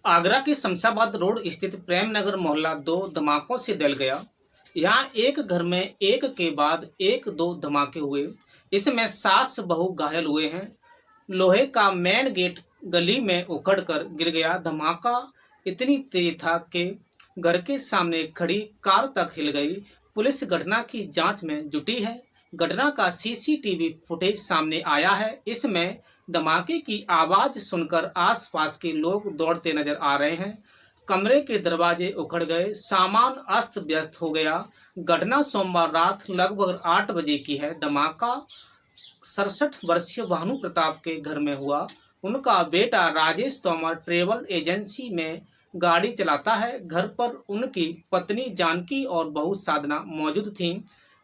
आगरा के शमशाबाद रोड स्थित प्रेम नगर मोहल्ला 2 धमाकों से दल गया। यहाँ एक घर में एक के बाद एक दो धमाके हुए। इसमें सास बहू घायल हुए हैं। लोहे का मेन गेट गली में उखड़ कर गिर गया। धमाका इतनी तेज था कि घर के सामने खड़ी कार तक हिल गई। पुलिस घटना की जांच में जुटी है। घटना का सीसीटीवी फुटेज सामने आया है। इसमें धमाके की आवाज सुनकर आसपास के लोग दौड़ते नजर आ रहे हैं। कमरे के दरवाजे उखड़ गए, सामान अस्त व्यस्त हो गया। घटना सोमवार रात लगभग 8 बजे की है। धमाका 67 वर्षीय भानु प्रताप के घर में हुआ। उनका बेटा राजेश तोमर ट्रेवल एजेंसी में गाड़ी चलाता है। घर पर उनकी पत्नी जानकी और बहू साधना मौजूद थीं।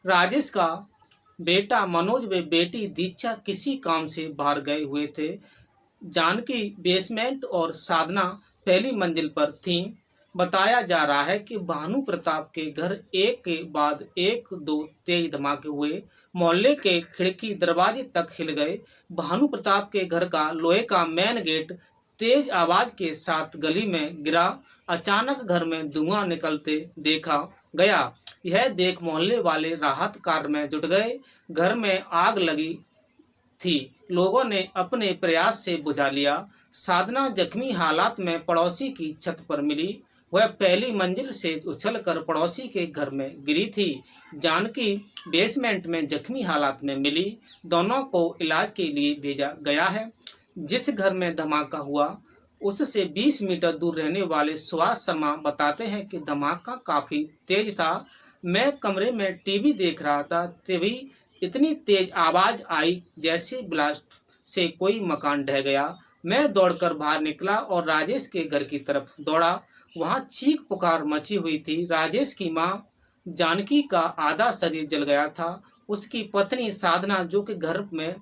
राजेश का बेटा मनोज व बेटी दीक्षा किसी काम से बाहर गए हुए थे। जानकी बेसमेंट और साधना पहली मंजिल पर थीं। बताया जा रहा है कि भानु प्रताप के घर एक के बाद एक दो तेज धमाके हुए। मोहल्ले के खिड़की दरवाजे तक हिल गए। भानु प्रताप के घर का लोहे का मेन गेट तेज आवाज के साथ गली में गिरा। अचानक घर में धुआं निकलते देखा गया। यह देख मोहल्ले वाले राहत कार्य में जुट गए। घर में आग लगी थी, लोगों ने अपने प्रयास से बुझा लिया। साधना जख्मी हालात में पड़ोसी की छत पर मिली। वह पहली मंजिल से उछलकर पड़ोसी के घर में गिरी थी। जानकी बेसमेंट में जख्मी हालात में मिली। दोनों को इलाज के लिए भेजा गया है। जिस घर में धमाका हुआ उससे 20 मीटर दूर रहने वाले सुभाष शर्मा बताते हैं कि धमाका काफ़ी तेज था। मैं कमरे में टीवी देख रहा था, तभी इतनी तेज आवाज़ आई जैसे ब्लास्ट से कोई मकान ढह गया। मैं दौड़कर बाहर निकला और राजेश के घर की तरफ दौड़ा। वहाँ चीख पुकार मची हुई थी। राजेश की माँ जानकी का आधा शरीर जल गया था। उसकी पत्नी साधना जो कि घर में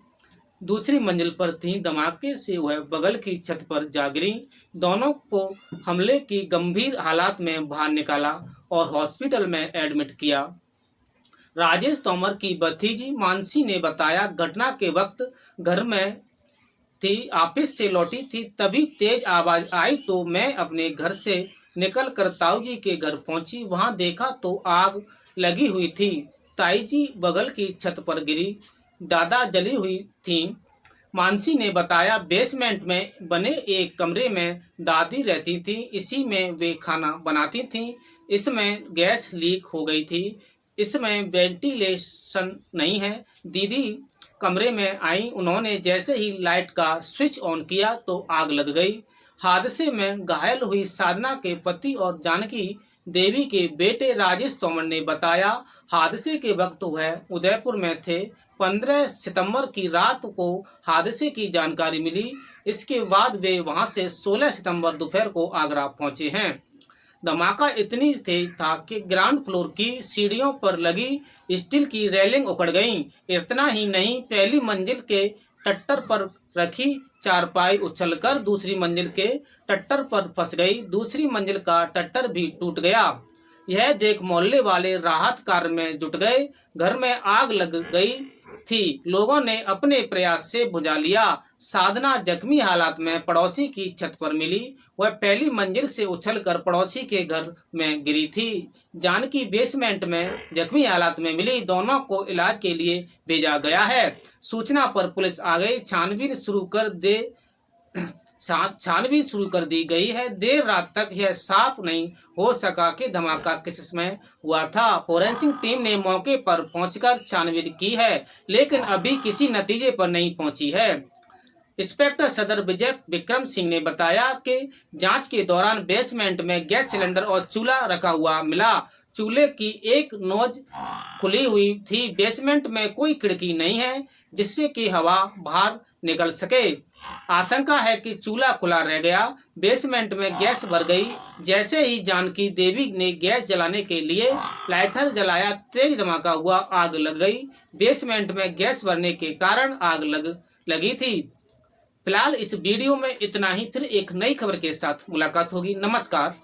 दूसरी मंजिल पर थी, धमाके से वह बगल की छत पर जा गिरी। दोनों को हमले की गंभीर हालात में बाहर निकाला और हॉस्पिटल में एडमिट किया। राजेश तोमर की भतीजी मानसी ने बताया, घटना के वक्त घर में थी, ऑफिस से लौटी थी, तभी तेज आवाज आई तो मैं अपने घर से निकलकर ताऊजी के घर पहुंची। वहां देखा तो आग लगी हुई थी। ताई जी बगल की छत पर गिरी, दादा जली हुई थीं। मानसी ने बताया, बेसमेंट में बने एक कमरे में दादी रहती थी। इसी में वे खाना बनाती थीं। इसमें गैस लीक हो गई थी। इसमें वेंटिलेशन नहीं है। दीदी कमरे में आई। उन्होंने जैसे ही लाइट का स्विच ऑन किया तो आग लग गई। हादसे में घायल हुई साधना के पति और जानकी देवी के बेटे राजेश तोमर ने बताया, हादसे के वक्त वह उदयपुर में थे। 15 सितंबर की रात को हादसे की जानकारी मिली। इसके बाद वे वहां से 16 सितंबर दोपहर को आगरा पहुंचे हैं। धमाका इतनी तेज था कि ग्राउंड फ्लोर की सीढ़ियों पर लगी स्टील की रेलिंग उखड़ गई। इतना ही नहीं, पहली मंजिल के टट्टर पर रखी चारपाई उछलकर दूसरी मंजिल के टट्टर पर फंस गई। दूसरी मंजिल का टट्टर भी टूट गया। यह देख मोहल्ले वाले राहत कार्य में जुट गए। घर में आग लग गई थी, लोगों ने अपने प्रयास से बुझा लिया। साधना जख्मी हालात में पड़ोसी की छत पर मिली। वह पहली मंजिल से उछलकर पड़ोसी के घर में गिरी थी। जानकी बेसमेंट में जख्मी हालात में मिली। दोनों को इलाज के लिए भेजा गया है। सूचना पर पुलिस आ गई। छानबीन शुरू कर दी गई है। देर रात तक यह साफ नहीं हो सका कि धमाका किस समय हुआ था। फोरेंसिक टीम ने मौके पर पहुंचकर छानबीन की है, लेकिन अभी किसी नतीजे पर नहीं पहुंची है। इंस्पेक्टर सदर विजय विक्रम सिंह ने बताया कि जांच के दौरान बेसमेंट में गैस सिलेंडर और चूल्हा रखा हुआ मिला। चूल्हे की एक नोज खुली हुई थी। बेसमेंट में कोई खिड़की नहीं है जिससे कि हवा बाहर निकल सके। आशंका है कि चूल्हा खुला रह गया। बेसमेंट में गैस भर गई। जैसे ही जानकी देवी ने गैस जलाने के लिए लाइटर जलाया, तेज धमाका हुआ, आग लग गई। बेसमेंट में गैस भरने के कारण आग लगी थी। फिलहाल इस वीडियो में इतना ही। फिर एक नई खबर के साथ मुलाकात होगी। नमस्कार।